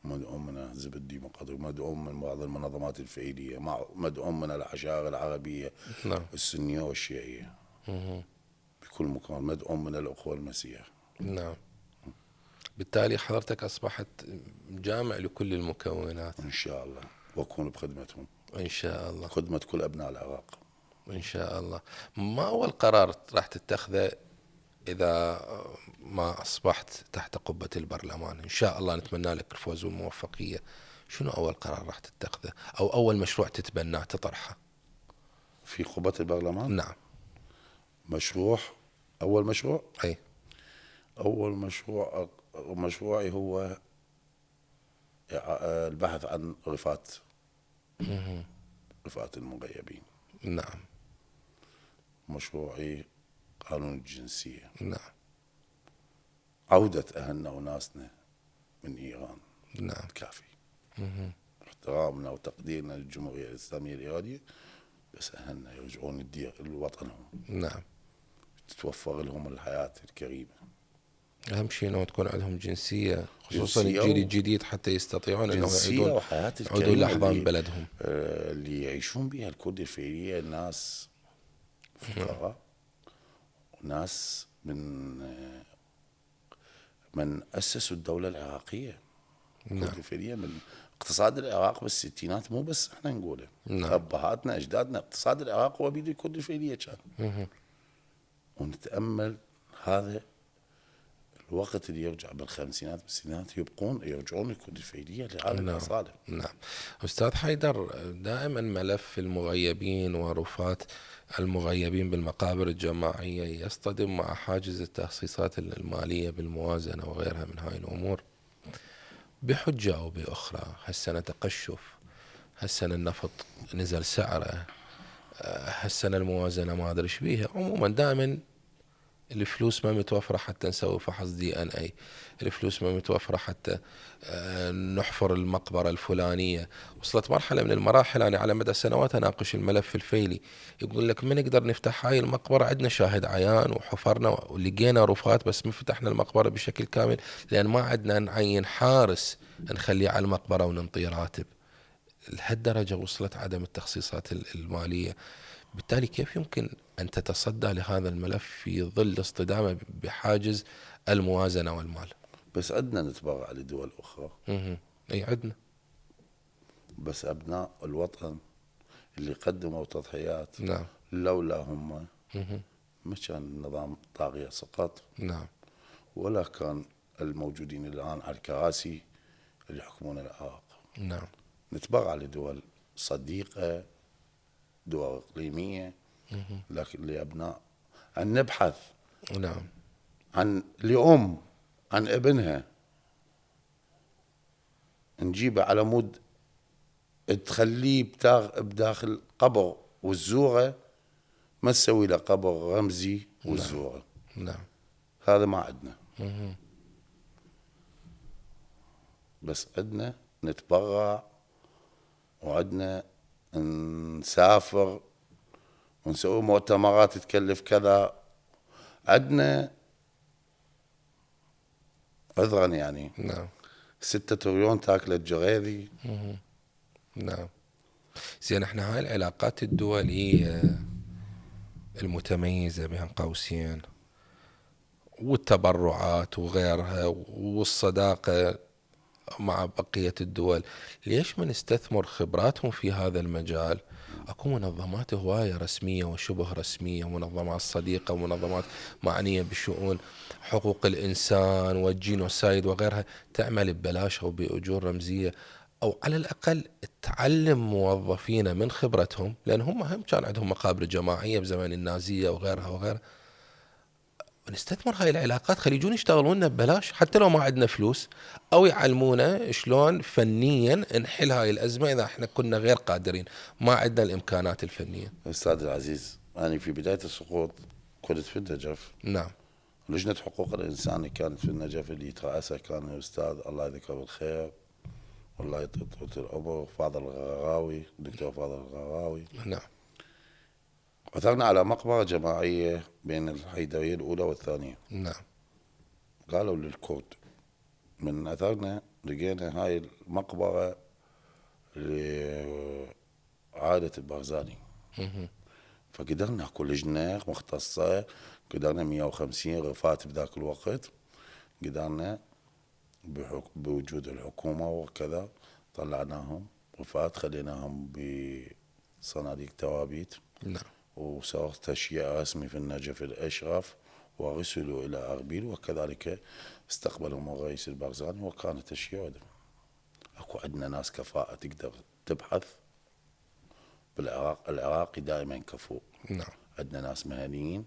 مدعوم من الحزب الديمقراطي، مدعوم من بعض المنظمات الفعلية، مدعوم من العشائر العربية. نعم. السنية والشيعية. بكل مكان مدعوم من الأخوة المسيح. نعم. بالتالي حضرتك أصبحت جامع لكل المكونات. إن شاء الله وأكون بخدمتهم. إن شاء الله. خدمة كل أبناء العراق. إن شاء الله. ما أول قرار راح تتخذه إذا ما أصبحت تحت قبة البرلمان؟ إن شاء الله نتمنى لك الفوز والموفقية. شنو أول قرار راح تتخذه أو أول مشروع تتبناه تطرحه في قبة البرلمان؟ نعم. أول مشروع؟ أي. أول مشروعي هو البحث عن رفات المغيبين. نعم. مشروعي قانون الجنسية، نعم. عودة أهلنا وناسنا من إيران نعم. كافي. احترامنا وتقديرنا للجمهورية الإسلامية الإيرانية، بس أهلنا يرجعون لوطنهم، نعم. تتوفر لهم الحياة الكريمة. أهم شيء أنه تكون عندهم جنسية، خصوصا جنسية الجيل الجديد، حتى يستطيعون أنه جنسية وحياة يعودون الكريمة لأحضان بلدهم. اللي يعيشون بها الكرد الفعلية، ناس فقراء، وناس من أسسوا الدولة العراقية. نعم. الكرد الفعلية من اقتصاد العراق بالستينات، مو بس احنا نقوله، نعم. أبهاتنا أجدادنا اقتصاد العراق هو بيد الكرد الفعلية كان. ونتأمل هذا الوقت اللي يرجع بالخمسينات بالستينات، يرجعون الكرد الفعلية لهذه نعم. الأصالة. نعم. أستاذ حيدر، دائما ملف المغيبين ورفاة المغيبين بالمقابر الجماعية يصطدم مع حاجز التخصيصات المالية بالموازنة وغيرها من هاي الأمور، بحجة أو بأخرى. هالسنة تقشف، هالسنة النفط نزل سعره، هالسنة الموازنة ما أدري إيش بيها. عموما دائما الفلوس ما متوفرة حتى نسوي فحص DNA، الفلوس ما متوفرة حتى نحفر المقبرة الفلانية. وصلت مرحلة من المراحل، أنا على مدى سنوات أناقش الملف الفيلي، يقول لك ما نقدر نفتح هاي المقبرة، عندنا شاهد عيان وحفرنا ولقينا رفات، بس ما فتحنا المقبرة بشكل كامل لأن ما عندنا نعين حارس نخليه على المقبرة وننطي راتب. لهالدرجة وصلت عدم التخصيصات المالية. بالتالي كيف يمكن أن تتصدى لهذا الملف في ظل اصطدامه بحاجز الموازنة والمال؟ بس عندنا نتبرع لدول أخرى. أي عندنا. بس أبناء الوطن اللي قدموا تضحيات، نعم. لولا هم ما كان النظام طاغية سقط، نعم. ولا كان الموجودين الآن على الكراسي اللي يحكمون العراق. نعم. نتبرع لدول صديقة، دول إقليمية، لكن لأبناء، أن نبحث نعم. عن لأم عن ابنها، نجيبه على مود تخليه بداخل قبر والزوره، ما تسوي له قبر رمزي والزوره. نعم. هذا ما عندنا. بس عندنا نتبرع، وعندنا نسافر ونسوي مؤتمرات تكلف كذا. عندنا عذرا يعني نعم. 6 تريليون تاكل الجريدي. نعم. زين، احنا هاي العلاقات الدولية المتميزة بين قوسين والتبرعات وغيرها والصداقة مع بقية الدول، ليش ما نستثمر خبراتهم في هذا المجال؟ اكو منظمات هواية رسمية وشبه رسمية، منظمات صديقة ومنظمات معنية بشؤون حقوق الإنسان والجينوسايد وغيرها، تعمل ببلاش أو بأجور رمزية، أو على الأقل تعلم موظفين من خبرتهم، لأن هم كان عندهم مقابر جماعية بزمن النازية وغيرها وغيرها. نستثمر هاي العلاقات، خلي يجون يشتغلون لنا ببلاش حتى لو ما عندنا فلوس، او يعلمونا شلون فنيا نحل هاي الازمه اذا احنا كنا غير قادرين، ما عندنا الامكانات الفنيه. أستاذ العزيز، أنا في بداية السقوط كنت في النجف. نعم. لجنة حقوق الإنسان كانت في النجف، اللي يترأسها كان الأستاذ الله يذكره بالخير والله يطول العمر، فاضل الغراوي، الدكتور فاضل الغراوي. نعم. عثرنا على مقبرة جماعية بين الحيدرية الأولى والثانية. نعم. قالوا للكرد، من أثرنا لقينا هاي المقبرة لعائلة البرزاني. فقدرنا اكو لجنة مختصة، قدرنا 150 رفات بذاك الوقت، قدرنا بوجود الحكومة وكذا طلعناهم رفات، خليناهم بصناديق توابيت. نعم. وصار تشييع رسمي في النجف الأشرف، ورسلوا إلى أربيل، وكذلك استقبلهم الرئيس البرزاني وكان تشييع. اكو عندنا ناس كفاءة تقدر تبحث بالعراق. العراقي دائما كفؤ. نعم. عندنا ناس مهنيين.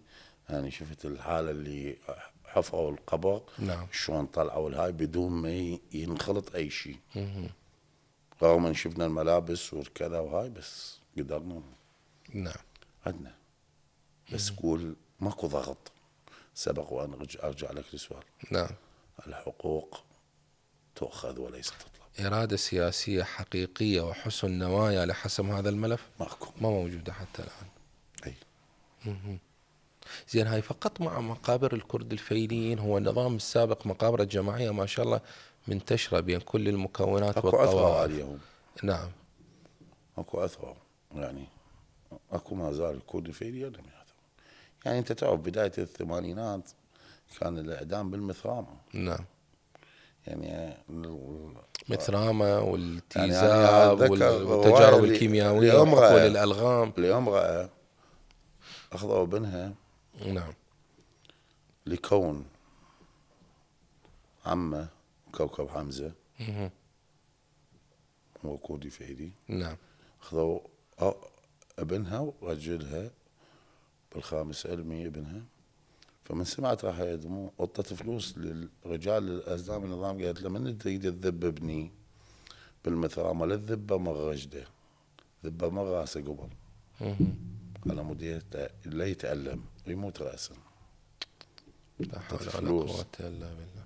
أنا شفت الحالة اللي حفروا القبر، نعم. شلون طلعوا الهاي بدون ما ينخلط أي شيء، رغم أن شفنا الملابس والكذا وهاي، بس قدرنا. نعم. عندنا بس قول ماكو ضغط. سبق وأن أرجع لك للسؤال. نعم. الحقوق تؤخذ وليس تطلب. إرادة سياسية حقيقية وحسن نوايا لحسم هذا الملف ماكو. ما موجودة حتى الآن. أي. زين، هاي فقط مع مقابر الكرد الفيليين؟ هو النظام السابق مقابر الجماعية ما شاء الله منتشرة بين كل المكونات أكو أثر والطوائف. عليهم. نعم. أكو أثر يعني. أكو ما زال الكرد الفيلي لم يأثر. يعني أنت تعرف بداية الثمانينات كان الإعدام بالمثرامة. نعم. يعني مثرامة يعني والتيزاب أتذكر والتجارب الكيميائية وحقول الألغام. لامرأة أخذوا ابنها نعم. لكون عمه كوكب حمزة هو كردي فيلي. نعم. أخذوا ابنها ورجلها بالخامس علمي ابنها. فمن سمعت راح يدموا وطت فلوس للرجال الأزدام النظام، قالت له من تريد تذب ابني بالمثرامة للذبة مرة رجده، ذبة مرة راسه قبل على مدير لا يتألم ويموت رأسا. لا حول ولا فلوس. قوة إلا بالله.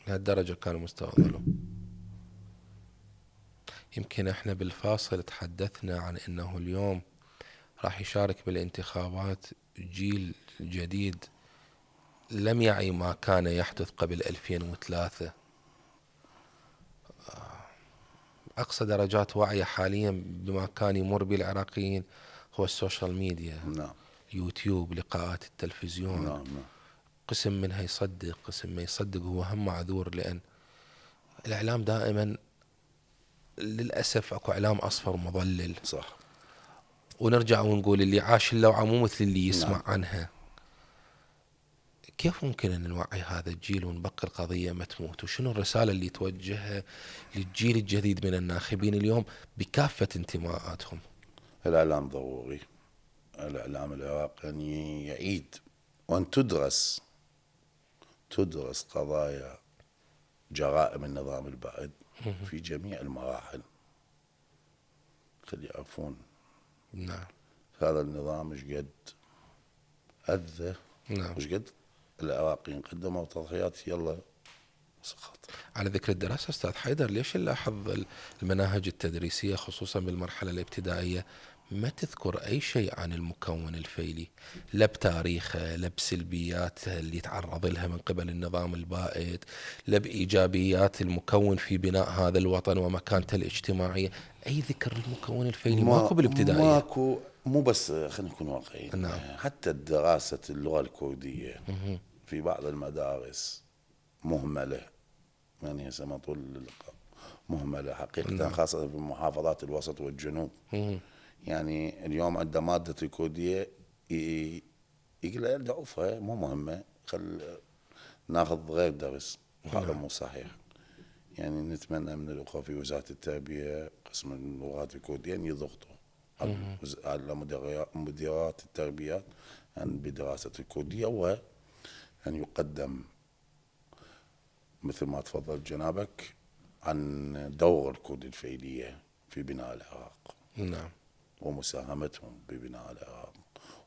لهالدرجة كانوا مستغلوا. يمكن احنا بالفاصل تحدثنا عن انه اليوم راح يشارك بالانتخابات جيل جديد لم يعي ما كان يحدث قبل 2003. أقصى درجات وعي حاليا بما كان يمر به العراقيين هو السوشيال ميديا. نعم. يوتيوب، لقاءات التلفزيون. نعم. نعم. قسم منها يصدق، قسم ما يصدق هو هم معذور، لأن الإعلام دائما للأسف أكو إعلام أصفر مضلل. صح. ونرجع ونقول اللي عاش اللوعة مو مثل اللي يسمع نعم. عنها. كيف ممكن أن نوعي هذا الجيل ونبقي القضية ما تموت؟ وشنو الرسالة اللي توجهها للجيل الجديد من الناخبين اليوم بكافة انتماءاتهم؟ الإعلام ضروري. الإعلام العراقي يعيد وأن تدرس قضايا جرائم النظام البائد في جميع المراحل، خلي يعرفون نعم. هذا النظام ايش قد أذى، نعم. ايش قد العراقيين قدموا تضحيات يلا سقط. على ذكر الدراسة أستاذ حيدر، ليش نلاحظ المناهج التدريسية خصوصا بالمرحلة الابتدائية ما تذكر أي شيء عن المكون الفيلي، لا بتاريخه، لا بسلبياته اللي تعرض لها من قبل النظام البائد، لا بإيجابيات المكون في بناء هذا الوطن ومكانته الاجتماعية؟ أي ذكر للمكون الفيلي ماكو بالابتدائية. ماكو. مو بس خلينا نكون واقعيين. نعم. حتى دراسة اللغة الكردية في بعض المدارس مهملة. يعني هسه ما طول اللقاء مهملة حقيقة. نعم. خاصة في محافظات الوسط والجنوب. يعني اليوم عند مادة الكردية يقول ضعفها مو مهمة، خل ناخذ غير درس، وهذا مو صحيح. يعني نتمنى من الأخوة في وزارة التربية قسم اللغات الكردية أن يضغطوا على مديرات التربية بدراسة الكردية، وأن يقدم مثل ما تفضل جنابك عن دور الكرد الفيلية في بناء العراق. نعم. ومساهمتهم ببناء العراق،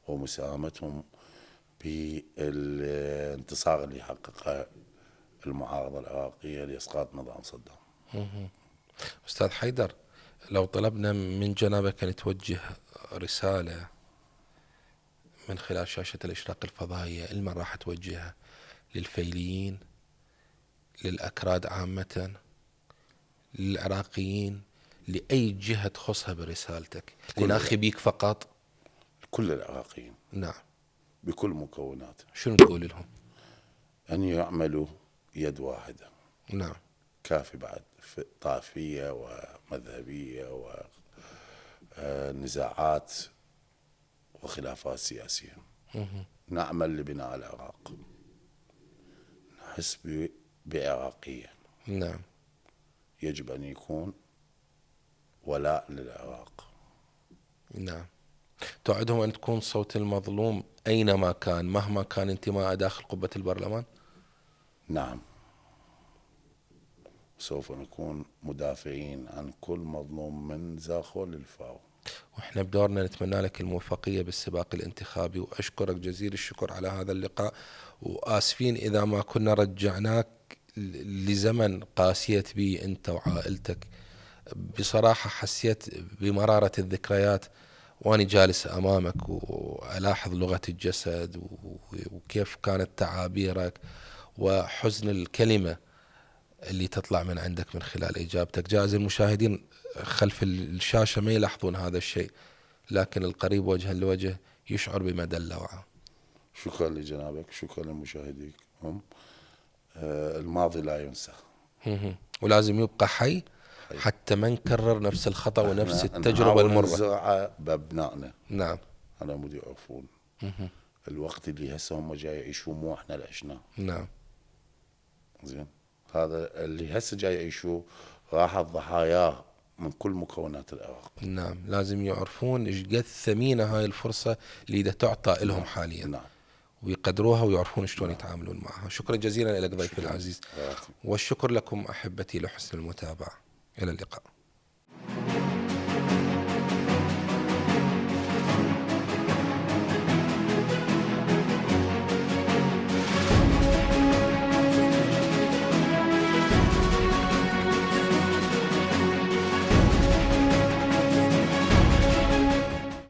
ومساهمتهم بالانتصار اللي حققه المعارضة العراقية لإسقاط نظام صدام. أستاذ حيدر، لو طلبنا من جنابك أن توجه رسالة من خلال شاشة الإشراق الفضائية، لمن راح توجهها؟ للفيليين، للأكراد عامة، للعراقيين، لأي جهة تخصها برسالتك؟ لناخبيك فقط؟ كل العراقيين. نعم. بكل مكوناته. شنو تقول لهم؟ أن يعملوا يد واحدة. نعم. كافي بعد طائفية ومذهبية ونزاعات وخلافات سياسية. نعمل لبناء العراق، نحس بعراقية. نعم. يجب أن يكون ولاء للعراق. نعم. توعدهم أن تكون صوت المظلوم أينما كان مهما كان انتماءه داخل قبة البرلمان؟ نعم. سوف نكون مدافعين عن كل مظلوم من زاخو للفاو. واحنا بدورنا نتمنى لك الموفقية بالسباق الانتخابي، واشكرك جزيل الشكر على هذا اللقاء، وآسفين اذا ما كنا رجعناك لزمن قاسيت به انت وعائلتك. بصراحة حسيت بمرارة الذكريات وأنا جالس أمامك وألاحظ لغة الجسد وكيف كانت تعابيرك وحزن الكلمة اللي تطلع من عندك من خلال إجابتك. جائز المشاهدين خلف الشاشة ما يلاحظون هذا الشيء، لكن القريب وجها لوجه يشعر بمدى اللوعة. شكرا لجنابك، شكرا لمشاهديكم. الماضي لا ينسى ولازم يبقى حي حتى ما نكرر نفس الخطأ ونفس التجربة المرة. نزرعه بأبنائنا. نعم. على مود يعرفون الوقت اللي هسه هم جاي يعيشوه مو احنا اللي عشناه. نعم. زين، هذا اللي هسه جاي يعيشوه راحت ضحاياه من كل مكونات العراق. نعم، لازم يعرفون ايش قد ثمينة هاي الفرصة اللي دا تعطى لهم حاليا. نعم. ويقدروها ويعرفون شلون يتعاملون معها. شكرا جزيلا لك ضيفي العزيز، والشكر لكم أحبتي لحسن المتابعة. إلى اللقاء.